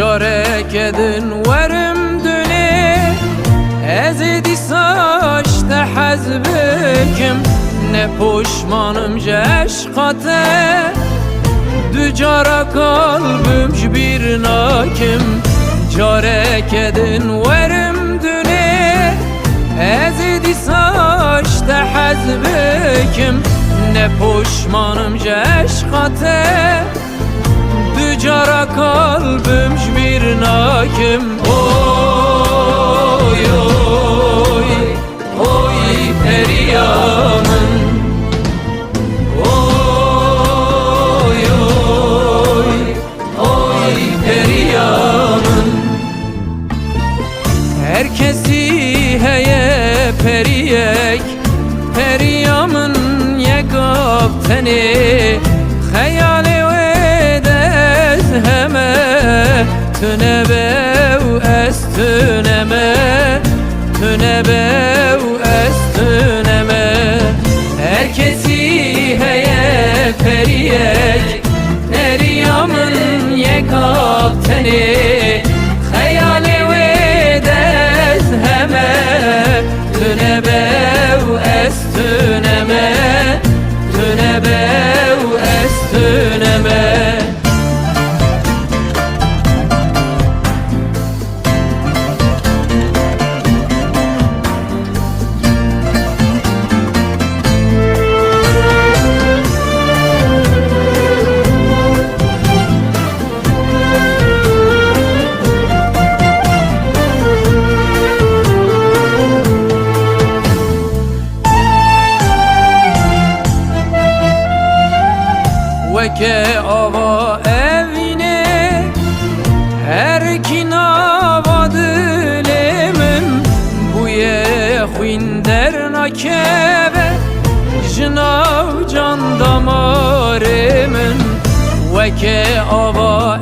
جارek edin verim dünü ezidi saçta hazbekim ne puşmanım ceşkate dücara kalbim bir nakim jarek edin verim dünü ezidi saçta hazbekim ne puşmanım ceşkate dücara kalbim bir nakim. Oy oy oy Periyan'ın, oy oy oy Periyan'ın. Herkesi heye periyek Periyan'ın yekap teni hayali heme tünebev estüneme tünebev estüneme. Herkesi heye periyek Periyan'ın yekap teni hayali vedez heme tünebev estüneme tünebev estüneme. Veke ava evine her kinava dilemin bu ye xwinder nakeve jinav can damaremin. Veke ava